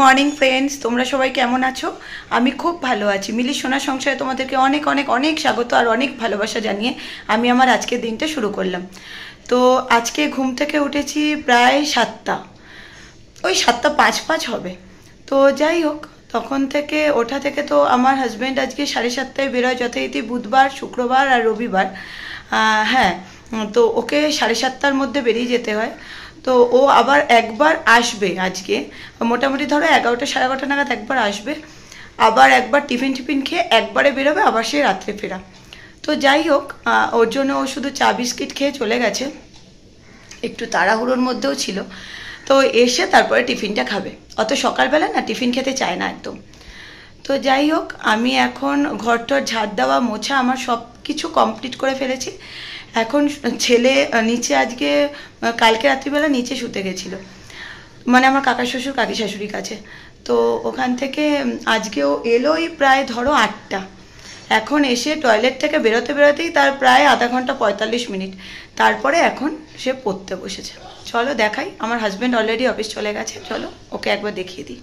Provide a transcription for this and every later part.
Morning friends, তোমরা সবাই কেমন আছো? আমি খুব ভালো আছি। মিলি সোনা সংসারে তোমাদেরকে অনেক অনেক অনেক স্বাগত আর অনেক ভালোবাসা জানিয়ে আমি আমার আজকের দিনটা শুরু করলাম। তো আজকে ঘুম থেকে উঠেছি প্রায় 7টা, ওই 7:05 হবে। তো যাই হোক, তখন থেকে ওঠা থেকে তো আমার হাজব্যান্ড আজকে 7:30টায় বেরোয়, যথারীতি বুধবার, শুক্রবার আর রবিবার। হ্যাঁ, তো ওকে 7:30টার মধ্যে বেরিয়ে যেতে হয়। তো ও আবার একবার আসবে আজকে, মোটামুটি ধরো 11টা 11:30 নাগাদ একবার আসবে, আবার একবার টিফিন খেয়ে একবারে বেরোবে, আবার সে রাত্রে ফেরা। তো যাই হোক, ওর জন্য ও শুধু চা বিস্কিট খেয়ে চলে গেছে, একটু তাড়াহুড়োর মধ্যেও ছিল। তো এসে তারপরে টিফিনটা খাবে, অত সকালবেলা না টিফিন খেতে চায় না একদম। তো যাই হোক, আমি এখন ঘরটর ঝাড় দেওয়া মোছা আমার সব কিছু কমপ্লিট করে ফেলেছি। এখন ছেলে নিচে আজকে, কালকে রাত্রিবেলা নিচে শুতে গেছিলো, মানে আমার কাকা শ্বশুর কাকি শাশুড়ির কাছে। তো ওখান থেকে আজকেও এলোই প্রায় ধরো 8টা। এখন এসে টয়লেট থেকে বেরোতে বেরোতেই তার প্রায় আধা ঘন্টা 45 মিনিট, তারপরে এখন সে পড়তে বসেছে। চলো দেখাই, আমার হাজব্যান্ড অলরেডি অফিস চলে গেছে, চলো ওকে একবার দেখিয়ে দিই।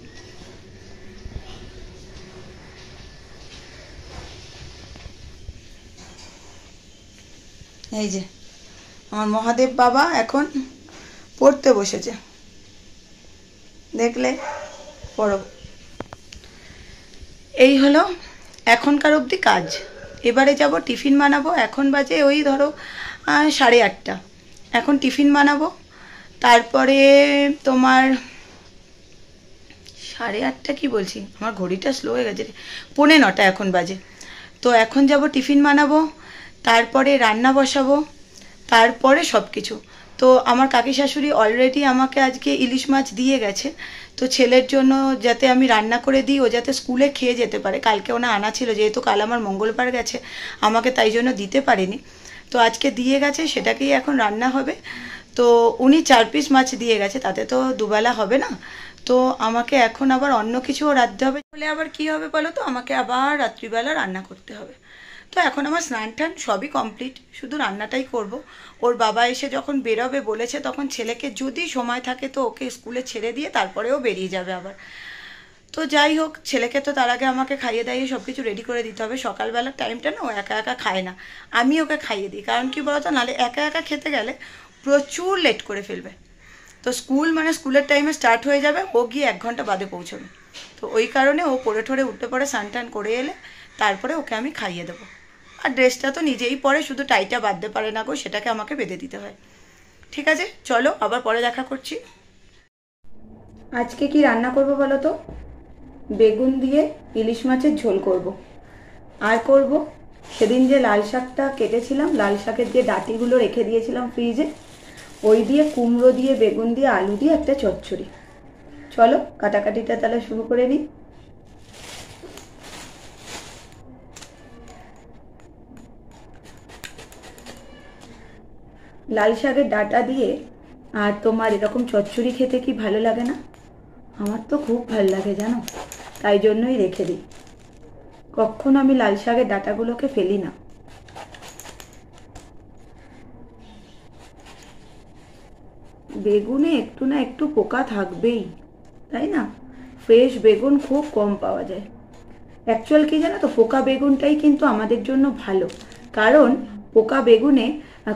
এই যে আমার মহাদেব বাবা এখন পড়তে বসেছে, দেখলে? পড়ো। এই হলো এখনকার অবধি কাজ। এবারে যাব টিফিন বানাবো। এখন বাজে ওই ধরো 8:30। এখন টিফিন বানাবো, তারপরে তোমার 8:30 কি বলছি, আমার ঘড়িটা স্লো হয়ে গেছে, 9:45 এখন বাজে। তো এখন যাব টিফিন বানাবো, তারপরে রান্না বসাবো, তারপরে সব কিছু। তো আমার কাকি শাশুড়ি অলরেডি আমাকে আজকে ইলিশ মাছ দিয়ে গেছে। তো ছেলের জন্য যাতে আমি রান্না করে দিই, ও যাতে স্কুলে খেয়ে যেতে পারে। কালকে ওনা আনা ছিল, যেহেতু কাল আমার মঙ্গলবার গেছে, আমাকে তাই জন্য দিতে পারেনি। তো আজকে দিয়ে গেছে, সেটাকেই এখন রান্না হবে। তো উনি 4 পিস মাছ দিয়ে গেছে, তাতে তো দুবেলা হবে না। তো আমাকে এখন আবার অন্য কিছুও রাঁধতে হবে, বলে আবার কি হবে বলো তো, আমাকে আবার রাত্রিবেলা রান্না করতে হবে। তো এখন আমার স্নান টান সবই কমপ্লিট, শুধু রান্নাটাই করব। ওর বাবা এসে যখন বেরোবে বলেছে, তখন ছেলেকে যদি সময় থাকে তো ওকে স্কুলে ছেড়ে দিয়ে তারপরেও বেরিয়ে যাবে আবার। তো যাই হোক, ছেলেকে তো তার আগে আমাকে খাইয়ে দাইয়ে সব কিছু রেডি করে দিতে হবে। সকালবেলার টাইমটা না ও একা একা খায় না, আমি ওকে খাইয়ে দিই। কারণ কি বলতো, নাহলে একা একা খেতে গেলে প্রচুর লেট করে ফেলবে। তো স্কুলের টাইমে স্টার্ট হয়ে যাবে, ও গিয়ে 1 ঘন্টা বাদে পৌঁছবে। তো ওই কারণে ও পড়ে ঠরে উঠতে পড়ে, স্নান টান করে এলে তারপরে ওকে আমি খাইয়ে দেবো। আর ড্রেসটা তো নিজেই পরে, শুধু টাইটা বাঁধতে পারে না গো, সেটাকে আমাকে বেঁধে দিতে হয়। ঠিক আছে, চলো আবার পরে দেখা করছি। আজকে কি রান্না করব বলো তো? বেগুন দিয়ে ইলিশ মাছের ঝোল করব। আর করব সেদিন যে লাল শাকটা কেটেছিলাম, লাল শাকের যে ডাঁটিগুলো রেখে দিয়েছিলাম ফ্রিজে, ওই দিয়ে কুমড়ো দিয়ে বেগুন দিয়ে আলু দিয়ে একটা চচ্চড়ি। চলো কাটাকাটিটা তাহলে শুরু করে নিই। লাল শাকের ডাঁটা দিয়ে আর তোমার এরকম চচ্চড়ি খেতে কি ভালো লাগে না? আমার তো খুব ভালো লাগে জানো, তাই জন্যই রেখে দিই। কখনো আমি লাল শাকের ডাঁটাগুলোকে ফেলি না। বেগুনে একটু না একটু পোকা থাকবেই, তাই না? ফ্রেশ বেগুন খুব কম পাওয়া যায়। অ্যাকচুয়াল কি জানো তো, পোকা বেগুনটাই কিন্তু আমাদের জন্য ভালো, কারণ পোকা বেগুনে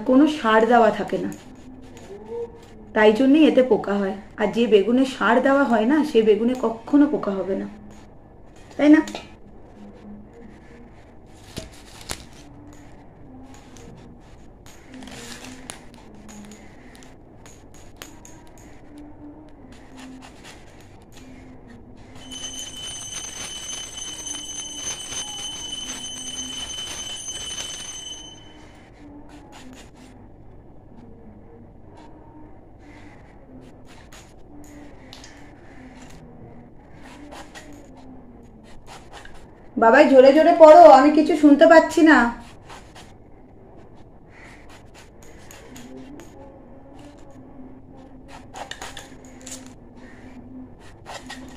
কোনো সার দেওয়া থাকে না, তাই জন্যই এতে পোকা হয়। আর যে বেগুনে সার দেওয়া হয় না, সে বেগুনে কখনো পোকা হবে না, তাই না? বাবাই জোরে জোরে পড়ো, আমি কিছু শুনতে পাচ্ছি না।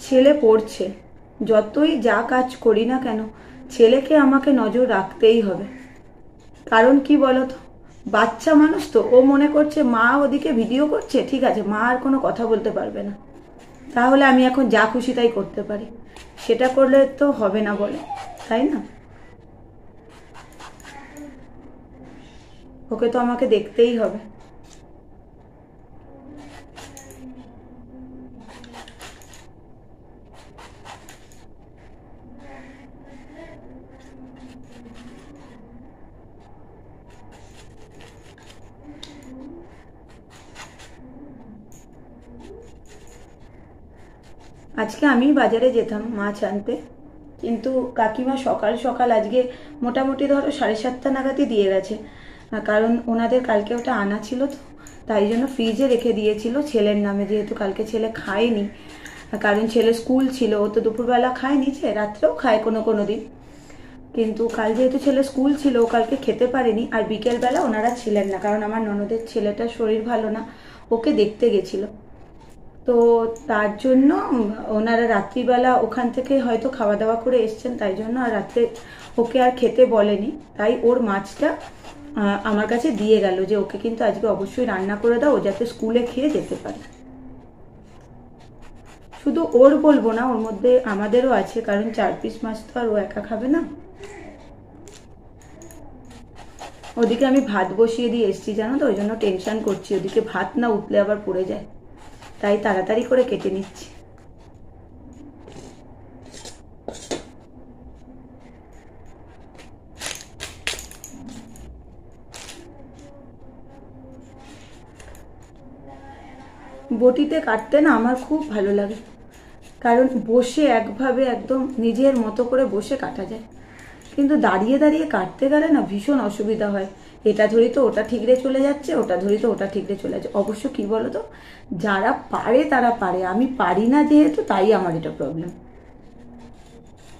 ছেলে পড়ছে, যতই যা কাজ করি না কেন ছেলেকে আমাকে নজর রাখতেই হবে। কারণ কি বলতো, বাচ্চা মানুষ তো, ও মনে করছে মা ওদিকে ভিডিও করছে, ঠিক আছে, মা আর কোনো কথা বলতে পারবে না। তাহলে আমি এখন যা খুশি তাই করতে পারি, সেটা করলে তো হবে না বলে, তাই না? ওকে তো আমাকে দেখতেই হবে। আজকে আমি বাজারে যেতাম মাছ আনতে, কিন্তু কাকিমা সকাল সকাল আজকে মোটামুটি ধরো 7:30 নাগাদই দিয়ে গেছে, কারণ ওনাদের কালকে ওটা আনা ছিল, তো তাই জন্য ফ্রিজে রেখে দিয়েছিল ছেলের নামে, যেহেতু কালকে ছেলে খায়নি, কারণ ছেলে স্কুল ছিল, ও তো দুপুরবেলা খায়নি, রাত্রেও খায় কোনো কোনো দিন, কিন্তু কাল যেহেতু ছেলে স্কুল ছিল ও কালকে খেতে পারেনি। আর বিকেলবেলা ওনারা ছিলেন না, কারণ আমার ননদের ছেলেটার শরীর ভালো না, ওকে দেখতে গেছিল, তো তার জন্য ওনারা রাত্রিবেলা ওখান থেকে হয়তো খাওয়া দাওয়া করে এসছেন, তাই জন্য আর রাত্রে ওকে আর খেতে বলেনি, তাই ওর মাছটা আমার কাছে দিয়ে গেল যে ওকে কিন্তু আজকে অবশ্যই রান্না করে দাও, ও যাতে স্কুলে খেয়ে যেতে পারে। শুধু ওর বলবো না, ওর মধ্যে আমাদেরও আছে, কারণ 4 পিস মাছ তো আর ও একা খাবে না। ওদিকে আমি ভাত বসিয়ে দিয়ে এসছি জানো তো, ওই জন্য টেনশন করছি, ওদিকে ভাত না উঠলে আবার পড়ে যায়, তাই তাড়াতাড়ি করে কেটে নিচ্ছি। বটিতে কাটতে না আমার খুব ভালো লাগে, কারণ বসে একভাবে একদম নিজের মতো করে বসে কাটা যায়, কিন্তু দাঁড়িয়ে দাঁড়িয়ে কাটতে গেলে না ভীষণ অসুবিধা হয়, এটা ধরি তো ওটা ঠিকরে চলে যাচ্ছে, ওটা ধরি তো ওটা ঠিকরে চলে যাচ্ছে। অবশ্য কি বলো তো, যারা পারে তারা পারে, আমি পারি না যেহেতু, তাই আমার এটা প্রবলেম।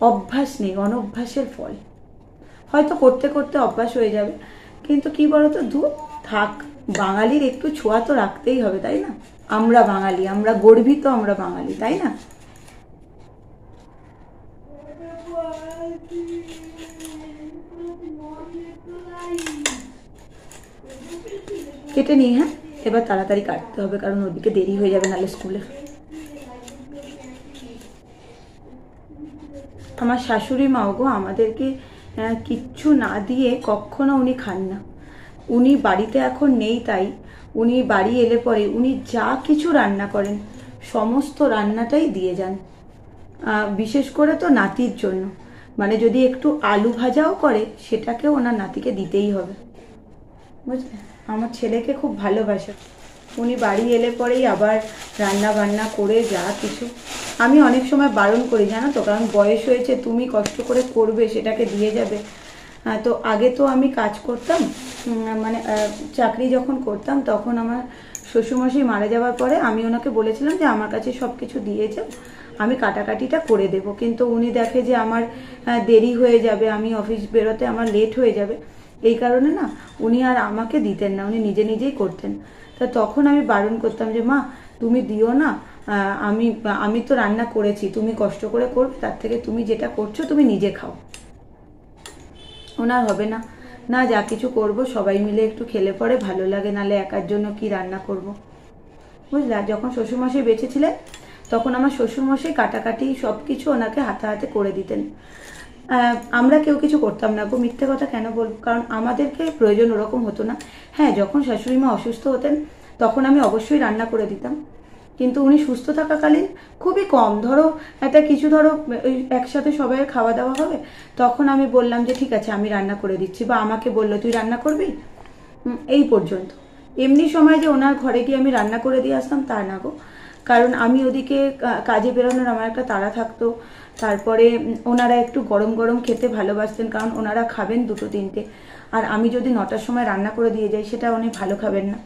অভ্যাস নেই, অনভ্যাসের ফল, হয়তো করতে করতে অভ্যাস হয়ে যাবে, কিন্তু কি বলতো, দূর থাক, বাঙালির একটু ছোঁয়া তো রাখতেই হবে, তাই না? আমরা বাঙালি, আমরা গর্বিত, আমরা বাঙালি, তাই না? কেটে নিই, হ্যাঁ এবার তাড়াতাড়ি কাটতে হবে, কারণ ওদিকে দেরি হয়ে যাবে নাহলে স্কুলে। আমার শাশুড়ি মাও গো আমাদেরকে কিচ্ছু না দিয়ে কখনো উনি খান না, উনি বাড়িতে এখন নেই, তাই উনি বাড়ি এলে পরে উনি যা কিছু রান্না করেন সমস্ত রান্নাটাই দিয়ে যান, বিশেষ করে তো নাতির জন্য, মানে যদি একটু আলু ভাজাও করে সেটাকেও ওনার নাতিকে দিতেই হবে, বুঝলে? আমার ছেলেকে খুব ভালোবাসে, উনি বাড়ি এলে পরেই আবার রান্না বান্না করে যা কিছু, আমি অনেক সময় বারণ করি জানো তো, কারণ বয়স হয়েছে, তুমি কষ্ট করে করবে সেটাকে দিয়ে যাবে। তো আগে তো আমি কাজ করতাম, মানে চাকরি যখন করতাম তখন আমার শ্বশুরমশাই মারা যাওয়ার পরে আমি ওনাকে বলেছিলাম যে আমার কাছে সব কিছু দিয়ে যাও, আমি কাটাকাটিটা করে দেব, কিন্তু উনি দেখে যে আমার দেরি হয়ে যাবে, আমি অফিস বেরোতে আমার লেট হয়ে যাবে, এই কারণে না উনি আর আমাকে দিতেন না, উনি নিজে নিজেই করতেন। তা তখন আমি বারণ করতাম যে মা তুমি দিও না, আমি আমি তো রান্না করেছি, তুমি কষ্ট করে করবে, তার থেকে তুমি যেটা করছো তুমি নিজে খাও। ওনার হবে না, না যা কিছু করব সবাই মিলে একটু খেলে পরে ভালো লাগে, নালে একার জন্য কি রান্না করব, বুঝলে? আর যখন শ্বশুরমশাই বেঁচে ছিলেন তখন আমার শ্বশুরমশাই কাটাকাটি সব কিছু ওনাকে হাতে হাতে করে দিতেন, আমরা কেউ কিছু করতাম না গো, মিথ্যে কথা কেন বলবো, কারণ আমাদেরকে প্রয়োজন ওরকম হতো না। হ্যাঁ যখন শাশুড়ি মা অসুস্থ হতেন তখন আমি অবশ্যই রান্না করে দিতাম, কিন্তু উনি সুস্থ থাকাকালীন খুবই কম, ধরো একটা কিছু ধরো একসাথে সবাই খাওয়া দাওয়া হবে, তখন আমি বললাম যে ঠিক আছে আমি রান্না করে দিচ্ছি, বা আমাকে বললো তুই রান্না করবি, এই পর্যন্ত। এমনি সময় যে ওনার ঘরে গিয়ে আমি রান্না করে দিয়ে আসতাম তা না গো, কারণ আমি ওদিকে কাজে বেরোনোর আমার একটা তাড়া থাকতো, তারপরে ওনারা একটু গরম গরম খেতে ভালোবাসতেন, কারণ ওনারা খাবেন 2-3টে, আর আমি যদি 9টার সময় রান্না করে দিয়ে যাই সেটা উনি ভালো খাবেন না,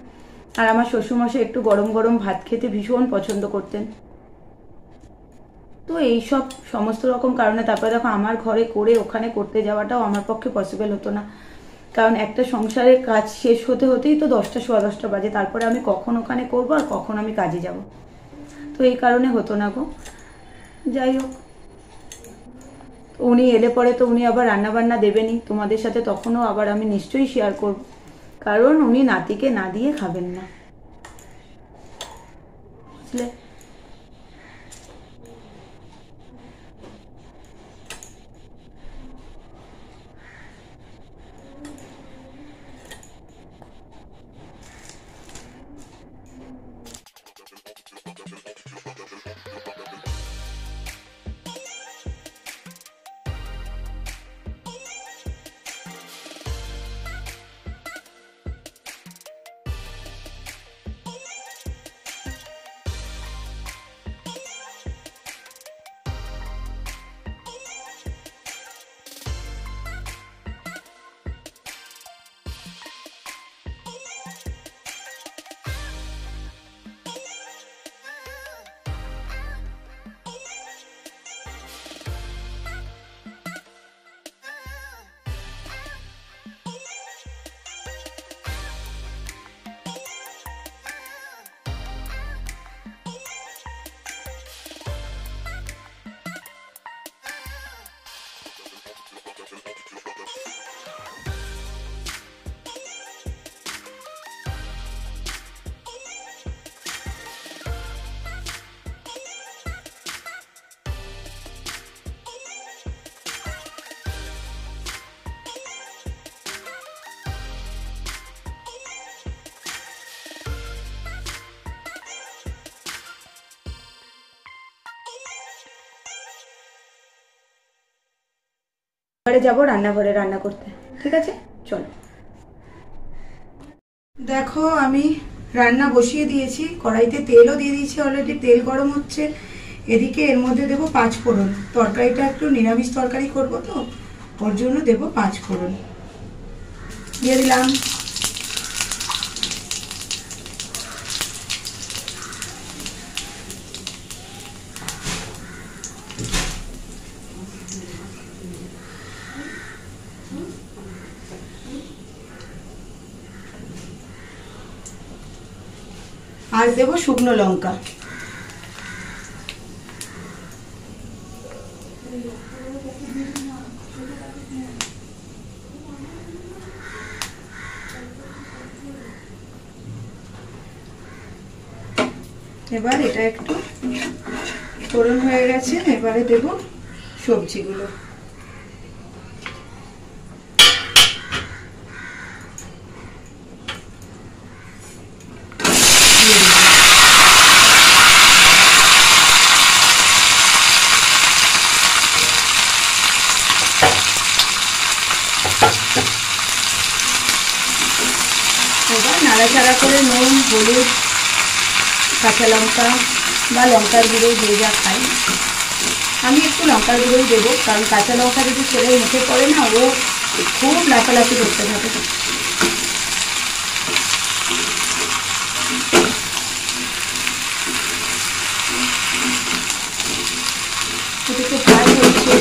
আর আমার শ্বশুরমশাই একটু গরম গরম ভাত খেতে ভীষণ পছন্দ করতেন। তো এইসব সমস্ত রকম কারণে তারপরে দেখো আমার ঘরে করে ওখানে করতে যাওয়াটাও আমার পক্ষে পসিবল হতো না, কারণ একটা সংসারের কাজ শেষ হতে হতেই তো 10টা 10:15 বাজে, তারপরে আমি কখন ওখানে করবো আর কখন আমি কাজে যাব, তো এই কারণে হতো না গো। যাই হোক, উনি এলে পরে তো উনি আবার রান্না বান্না দেবেনই তোমাদের সাথে, তখনও আবার আমি নিশ্চয়ই শেয়ার করব, কারণ উনি নাতিকে না দিয়ে খাবেন না, বুঝলে? এবারে যাবো রান্নাঘরে রান্না করতে, ঠিক আছে? চলো। দেখো আমি রান্না বসিয়ে দিয়েছি, কড়াইতে তেলও দিয়ে দিয়েছি অলরেডি, তেল গরম হচ্ছে। এদিকে এর মধ্যে দেবো 5 ফোড়ন। তরকারিটা একটু নিরামিষ তরকারি করবো তো, ওর জন্য দেবো 5 ফোড়ন। দিয়ে দিলাম। আর দেবো শুকনো লঙ্কা। এবার এটা একটু ফোড়ন হয়ে গেছে, এবারে দেব সবজিগুলো। এবার নাড়াচাড়া করে নুন, হলুদ, কাঁচা লঙ্কা বা লঙ্কার গুঁড়ো যে যা খাই, আমি একটু লঙ্কার গুঁড়োই দেবো, কারণ কাঁচা লঙ্কা যদি ছেলের মুখে পড়ে না, ও খুব লাফালাফি করতে থাকে। একটু ফ্রাই হচ্ছে।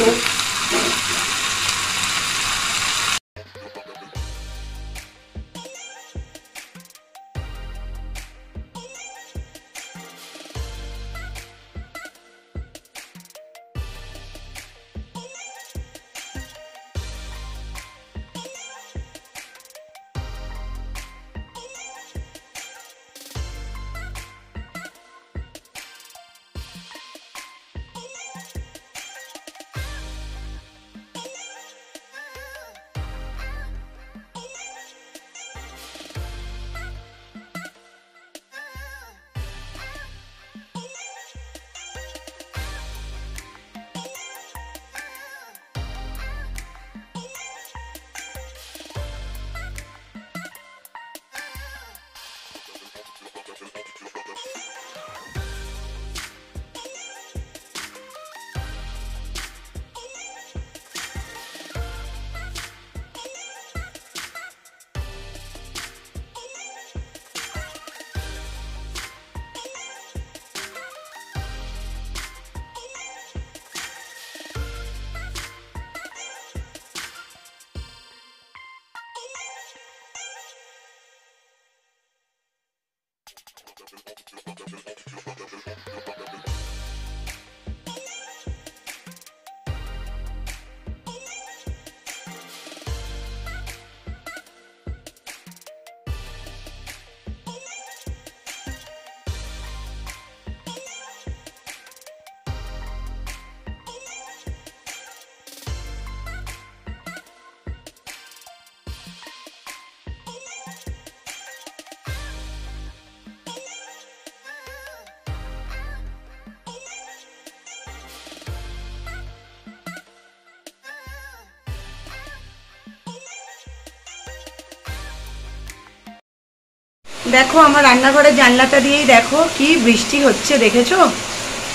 দেখো আমার রান্নাঘরের জানলাটা দিয়েই দেখো কি বৃষ্টি হচ্ছে, দেখেছো?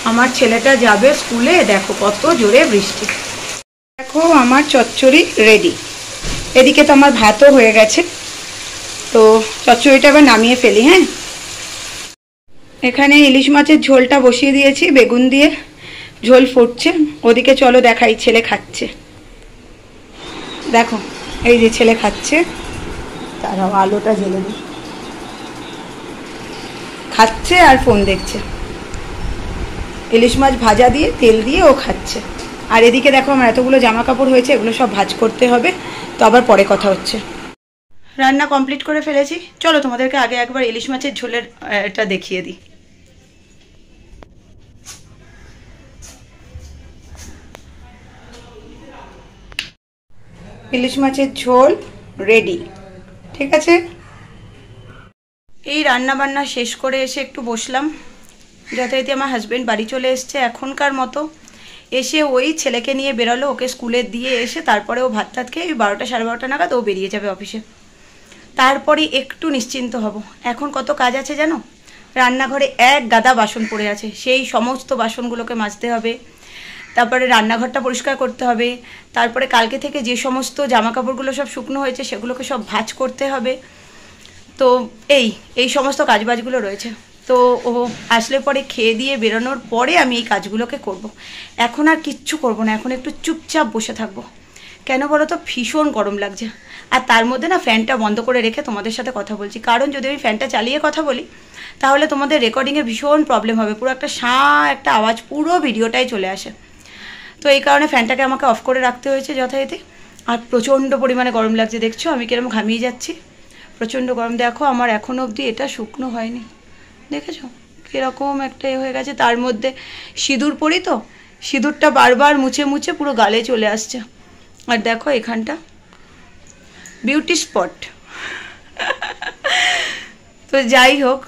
আমার ছেলেটা যাবে স্কুলে, দেখো কত জোরে বৃষ্টি। দেখো আমার চচ্চড়ি রেডি। এদিকে তো আমার ভাতও হয়ে গেছে, তো চচ্চড়িটা এবার নামিয়ে ফেলি। হ্যাঁ, এখানে ইলিশ মাছের ঝোলটা বসিয়ে দিয়েছি, বেগুন দিয়ে ঝোল ফুটছে। ওদিকে চলো দেখাই, ছেলে খাচ্ছে। দেখো এই যে ছেলে খাচ্ছে, তারাও আলোটা জ্বেলে দিই। খাচ্ছে আর ফোন দেখছে। ইলিশ মাছ ভাজা দিয়ে তেল দিয়ে ও খাচ্ছে। আর এদিকে দেখো আমার এতগুলো জামা কাপড় হয়েছে, এগুলো সব ভাঁজ করতে হবে, তো আবার পরে কথা হচ্ছে। রান্না কমপ্লিট করে ফেলেছি, চলো তোমাদেরকে আগে একবার ইলিশ মাছের ঝোলের এটা দেখিয়ে দিই। ইলিশ মাছের ঝোল রেডি, ঠিক আছে। এই রান্না বান্না শেষ করে এসে একটু বসলাম, যথারীতি আমার হাজব্যান্ড বাড়ি চলে এসছে এখনকার মতো। এসে ওই ছেলেকে নিয়ে বেরোলো, ওকে স্কুলে দিয়ে এসে তারপরে ও ভাত টাত খেয়ে 12টা 12:30 নাগাদ ও বেরিয়ে যাবে অফিসে। তারপরে একটু নিশ্চিন্ত হব। এখন কত কাজ আছে জানো? রান্নাঘরে এক গাদা বাসন পড়ে আছে, সেই সমস্ত বাসনগুলোকে মাজতে হবে, তারপরে রান্নাঘরটা পরিষ্কার করতে হবে, তারপরে কালকে থেকে যে সমস্ত জামা কাপড়গুলো সব শুকনো হয়েছে সেগুলোকে সব ভাঁজ করতে হবে। তো এই সমস্ত কাজবাজগুলো রয়েছে। তো ও আসলে পরে খেয়ে দিয়ে বেরোনোর পরে আমি এই কাজগুলোকে করব। এখন আর কিচ্ছু করব না, এখন একটু চুপচাপ বসে থাকবো। কেন বলো তো? ভীষণ গরম লাগছে। আর তার মধ্যে না ফ্যানটা বন্ধ করে রেখে তোমাদের সাথে কথা বলছি, কারণ যদি আমি ফ্যানটা চালিয়ে কথা বলি তাহলে তোমাদের রেকর্ডিংয়ে ভীষণ প্রবলেম হবে, পুরো একটা আওয়াজ পুরো ভিডিওটাই চলে আসে। তো এই কারণে ফ্যানটাকে আমাকে অফ করে রাখতে হয়েছে যথারীতি। আর প্রচণ্ড পরিমাণে গরম লাগছে, দেখছো আমি কিরকম ঘামিয়ে যাচ্ছি, প্রচণ্ড গরম। দেখো আমার এখনও অবধি এটা শুকনো হয়নি, দেখেছো কীরকম একটা হয়ে গেছে। তার মধ্যে সিঁদুর পরি, তো সিঁদুরটা বারবার মুছে মুছে পুরো গালে চলে আসছে। আর দেখো এখানটা বিউটি স্পট। তো যাই হোক,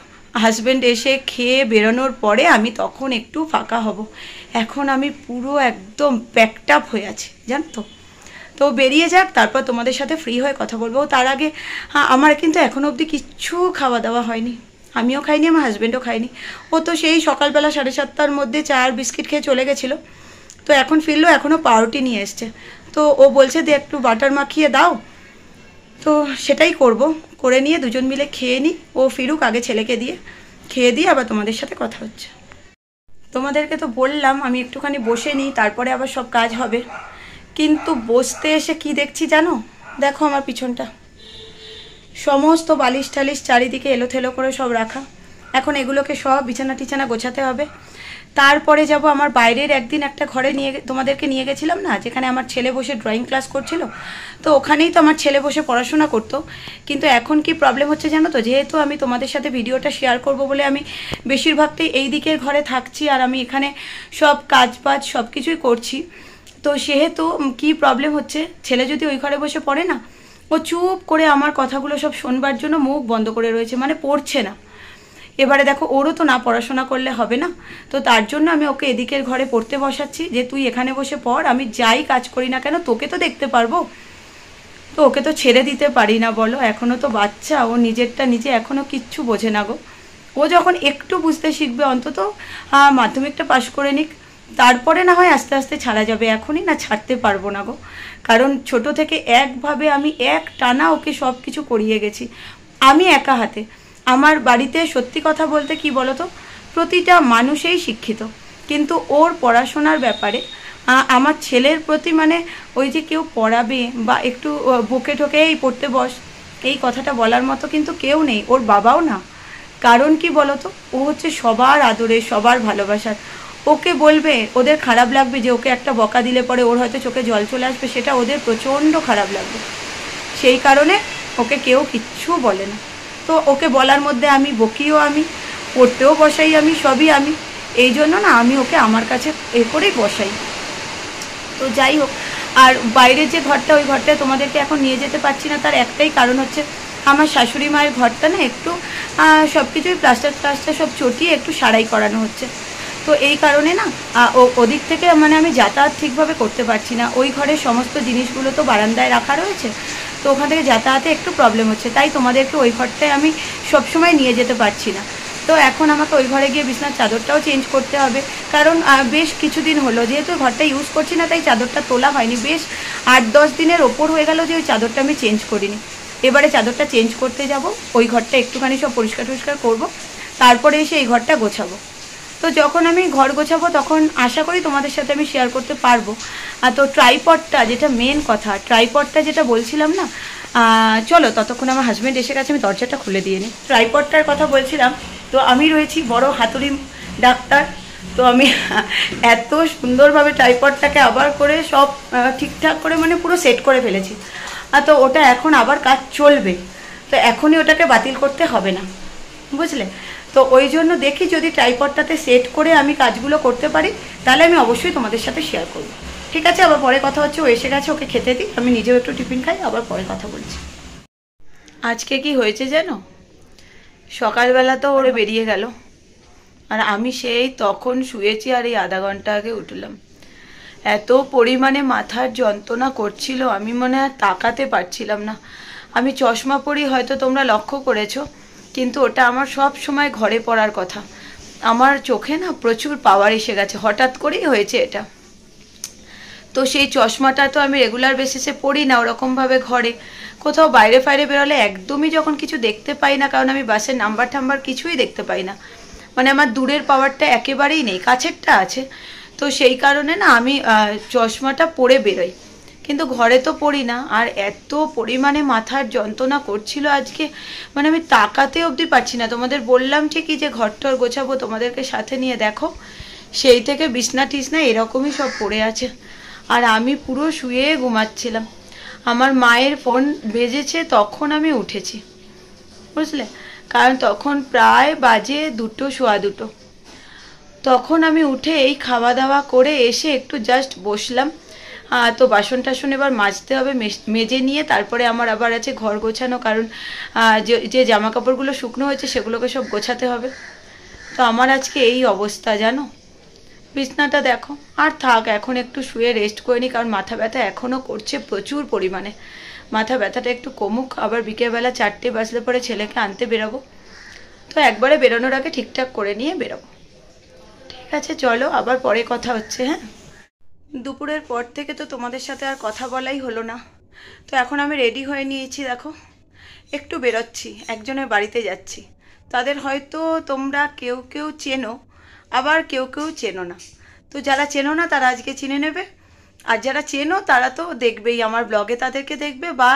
হাজব্যান্ড এসে খেয়ে বেরোনোর পরে আমি তখন একটু ফাঁকা হব। এখন আমি পুরো একদম প্যাকড আপ হয়ে আছি, জানো তো। তো বেরিয়ে যাক, তারপর তোমাদের সাথে ফ্রি হয়ে কথা বলবো। তার আগে আমার কিন্তু এখনও অবধি কিচ্ছু খাওয়া দাওয়া হয়নি, আমিও খাইনি, আমার হাজব্যান্ডও খাইনি। ও তো সেই সকালবেলা 7:30টার মধ্যে চা আর বিস্কিট খেয়ে চলে গেছিলো। তো এখন ফিরলো, এখনও পাউরুটি নিয়ে এসছে। তো ও বলছে যে একটু বাটার মাখিয়ে দাও, তো সেটাই করব, করে নিয়ে দুজন মিলে খেয়ে নিই। ও ফিরুক আগে, ছেলেকে দিয়ে খেয়ে দিয়ে আবার তোমাদের সাথে কথা হচ্ছে। তোমাদেরকে তো বললাম আমি একটুখানি বসে নিই, তারপরে আবার সব কাজ হবে। কিন্তু বসতে এসে কি দেখছি জানো? দেখো আমার পিছনটা, সমস্ত বালিশ টালিশ চারিদিকে এলোথেলো করে সব রাখা। এখন এগুলোকে সব বিছানা টিছানা গোছাতে হবে। তারপরে যাব আমার বাইরের একদিন একটা ঘরে তোমাদেরকে নিয়ে গেছিলাম না, যেখানে আমার ছেলে বসে ড্রয়িং ক্লাস করছিল। তো ওখানেই তো আমার ছেলে বসে পড়াশোনা করতো। কিন্তু এখন কি প্রবলেম হচ্ছে জানো তো? যেহেতু আমি তোমাদের সাথে ভিডিওটা শেয়ার করব বলে আমি বেশিরভাগটাই এই দিকের ঘরে থাকছি, আর আমি এখানে সব কাজ বাজ সব কিছুই করছি। তো সেহেতু কি প্রবলেম হচ্ছে, ছেলে যদি ওই ঘরে বসে পড়ে না, ও চুপ করে আমার কথাগুলো সব শোনবার জন্য মুখ বন্ধ করে রয়েছে, মানে পড়ছে না। এবারে দেখো ওরও তো না পড়াশোনা করলে হবে না, তো তার জন্য আমি ওকে এদিকের ঘরে পড়তে বসাচ্ছি, যে তুই এখানে বসে পড়, আমি যাই কাজ করি না কেন তোকে তো দেখতে পারবো। তো ওকে তো ছেড়ে দিতে পারি না বলো, এখনও তো বাচ্চা, ও নিজেরটা নিজে এখনও কিচ্ছু বোঝে না গো। ও যখন একটু বুঝতে শিখবে, অন্তত মাধ্যমিকটা পাশ করে নিক, তারপরে না হয় আস্তে আস্তে ছাড়া যাবে। এখনই না ছাড়তে পারবো না গো, কারণ ছোট থেকে একভাবে আমি এক টানা ওকে সব কিছু করিয়ে গেছি, আমি একা হাতে। আমার বাড়িতে সত্যি কথা বলতে কি বলতো, প্রতিটা মানুষই শিক্ষিত, কিন্তু ওর পড়াশোনার ব্যাপারে আমার ছেলের প্রতি মানে ওই যে কেউ পড়াবে বা একটু বুকে ঠোকে এই পড়তে বস, এই কথাটা বলার মতো কিন্তু কেউ নেই, ওর বাবাও না। কারণ কি বলতো, ও হচ্ছে সবার আদরে, সবার ভালোবাসার। ওকে বলবে, ওদের খারাপ লাগবে যে ওকে একটা বকা দিলে পরে ওর হয়তো চোখে জল চলে আসবে, সেটা ওদের প্রচণ্ড খারাপ লাগবে। সেই কারণে ওকে কেউ কিচ্ছু বলে না। তো ওকে বলার মধ্যে আমি বকিও, আমি পড়তেও বসাই, আমি সবই আমি। এই জন্য না আমি ওকে আমার কাছে করেই বসাই। তো যাই হোক, আর বাইরের যে ঘরটা, ওই ঘরটায় তোমাদেরকে এখন নিয়ে যেতে পারছি না, তার একটাই কারণ হচ্ছে আমার শাশুড়ি মায়ের ঘরটা না একটু সব কিছুই প্লাস্টার সব চটিয়ে একটু সারাই করানো হচ্ছে। তো এই কারণে না ওদিক থেকে মানে আমি যাতায়াত ঠিকভাবে করতে পারছি না। ওই ঘরের সমস্ত জিনিসগুলো তো বারান্দায় রাখা রয়েছে, তো ওখান থেকে যাতায়াতে একটু প্রবলেম হচ্ছে, তাই তোমাদেরকে ওই ঘরটায় আমি সবসময় নিয়ে যেতে পারছি না। তো এখন আমাকে ওই ঘরে গিয়ে বিছনার চাদরটাও চেঞ্জ করতে হবে, কারণ বেশ কিছুদিন হলো যেহেতু ঘরটা ইউজ করছি না, তাই চাদরটা তোলা হয়নি। বেশ 8-10 দিনের ওপর হয়ে গেল যে ওই চাদরটা আমি চেঞ্জ করিনি। এবারে চাদরটা চেঞ্জ করতে যাব, ওই ঘরটা একটুখানি সব পরিষ্কার টরিষ্কার করবো, তারপরে এসে এই ঘরটা গোছাবো। তো যখন আমি ঘর গোছাবো তখন আশা করি তোমাদের সাথে আমি শেয়ার করতে পারবো। তো ট্রাইপডটা, যেটা মেন কথা, ট্রাইপডটা যেটা বলছিলাম না, চলো ততক্ষণ আমার হাজব্যান্ড এসে গেছে, আমি দরজাটা খুলে দিয়ে নিই। ট্রাইপডটার কথা বলছিলাম, তো আমি রয়েছি বড় হাতুড়ি ডাক্তার। তো আমি এত সুন্দরভাবে ট্রাইপডটাকে আবার করে সব ঠিকঠাক করে মানে পুরো সেট করে ফেলেছি। তো ওটা এখন আবার কাজ চলবে, তো এখনই ওটাকে বাতিল করতে হবে না, বুঝলে। তো ওই জন্য দেখি যদি ট্রাইপডটাতে সেট করে আমি কাজগুলো করতে পারি, তাহলে আমি অবশ্যই তোমাদের সাথে শেয়ার করব। ঠিক আছে, আবার পরে কথা হচ্ছে। ও এসে গেছে, ওকে খেতে দিই, আমি নিজেও একটু টিফিন খাই, আবার পরে কথা বলছি। আজকে কি হয়েছে জানো, সকালবেলা তো ওরে বেরিয়ে গেল, আর আমি সেই তখন শুয়েছি, আর এই আধা ঘন্টা আগে উঠলাম। এত পরিমাণে মাথার যন্ত্রণা করছিল, আমি মনে হয় তাকাতে পারছিলাম না। আমি চশমা পরি, হয়তো তোমরা লক্ষ্য করেছো, কিন্তু ওটা আমার সব সময় ঘরে পড়ার কথা। আমার চোখে না প্রচুর পাওয়ার এসে গেছে, হঠাৎ করেই হয়েছে এটা। তো সেই চশমাটা তো আমি রেগুলার বেসিসে পড়ি না ওরকমভাবে ঘরে, কোথাও বাইরে ফাইরে বেরোলে একদমই যখন কিছু দেখতে পাই না, কারণ আমি বাসের নাম্বার টাম্বার কিছুই দেখতে পাই না, মানে আমার দূরের পাওয়ারটা একেবারেই নেই, কাছেরটা আছে। তো সেই কারণে না আমি চশমাটা পরে বেরোই, কিন্তু ঘরে তো পড়ি না। আর এত পরিমাণে মাথার যন্ত্রণা করছিল আজকে, মানে আমি তাকাতে অবধি পারছি না। তোমাদের বললাম ঠিকই যে ঘরটর গোছাবো, তোমাদেরকে সাথে নিয়ে, দেখো সেই থেকে বিছনা টিছনা এরকমই সব পড়ে আছে। আর আমি পুরো শুয়ে ঘুমাচ্ছিলাম। আমার মায়ের ফোন বেজেছে, তখন আমি উঠেছি, বুঝলে, কারণ তখন প্রায় বাজে 2টো, সোয়া 2টো। তখন আমি উঠে এই খাওয়া দাওয়া করে এসে একটু জাস্ট বসলাম। তো বাসন টাসন এবার মাজতে হবে, মেজে নিয়ে তারপরে আমার আবার আছে ঘর গোছানো, কারণ যে জামা কাপড়গুলো শুকনো হয়েছে সেগুলোকে সব গোছাতে হবে। তো আমার আজকে এই অবস্থা, জানো। বিছনাটা দেখো, আর থাক, এখন একটু শুয়ে রেস্ট করে নিই, কারণ মাথা ব্যথা এখনও করছে প্রচুর পরিমাণে। মাথা ব্যথাটা একটু কমুক, আবার বিকেলবেলা 4টে বাজলে পরে ছেলেকে আনতে বেরোবো। তো একবারে বেরোনোর আগে ঠিকঠাক করে নিয়ে বেরোবো। ঠিক আছে, চলো আবার পরে কথা হচ্ছে, হ্যাঁ। দুপুরের পর থেকে তো তোমাদের সাথে আর কথা বলাই হলো না। তো এখন আমি রেডি হয়ে নিয়েছি, দেখো একটু বেরোচ্ছি, একজনের বাড়িতে যাচ্ছি। তাদের হয়তো তোমরা কেউ কেউ চেনো, আবার কেউ কেউ চেনো না। তো যারা চেনো না তারা আজকে চিনে নেবে, আর যারা চেনো তারা তো দেখবেই, আমার ব্লগে তাদেরকে দেখবে, বা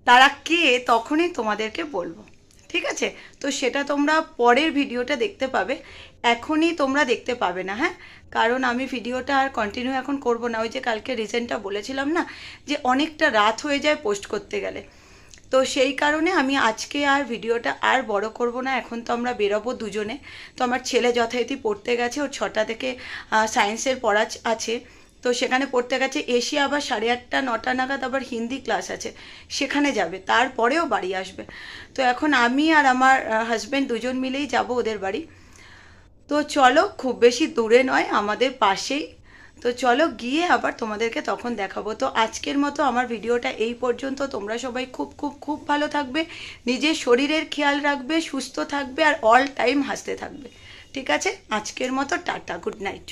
তারা কে তখনই তোমাদেরকে বলবো। ঠিক আছে, তো সেটা তোমরা পরের ভিডিওটা দেখতে পাবে, এখনই তোমরা দেখতে পাবে না, হ্যাঁ। কারণ আমি ভিডিওটা আর কন্টিনিউ এখন করব না, ওই যে কালকে রিজেনটা বলেছিলাম না, যে অনেকটা রাত হয়ে যায় পোস্ট করতে গেলে। তো সেই কারণে আমি আজকে আর ভিডিওটা আর বড় করব না। এখন তো আমরা বেরোবো দুজনে। তো আমার ছেলে যথারীতি পড়তে গেছে, ওর 6টা থেকে সায়েন্সের পড়া আছে, তো সেখানে পড়তে গেছে। এসে আবার 8:30 9টা নাগাদ আবার হিন্দি ক্লাস আছে, সেখানে যাবে, তারপরেও বাড়ি আসবে। তো এখন আমি আর আমার হাজব্যান্ড দুজন মিলেই যাব ওদের বাড়ি। তো চলো, খুব বেশি দূরে নয়, আমাদের পাশেই। তো চলো গিয়ে আবার তোমাদেরকে তখন দেখাবো। তো আজকের মতো আমার ভিডিওটা এই পর্যন্ত। তোমরা সবাই খুব খুব খুব ভালো থাকবে, নিজের শরীরের খেয়াল রাখবে, সুস্থ থাকবে, আর অল টাইম হাসতে থাকবে। ঠিক আছে, আজকের মতো টাটা, গুড নাইট।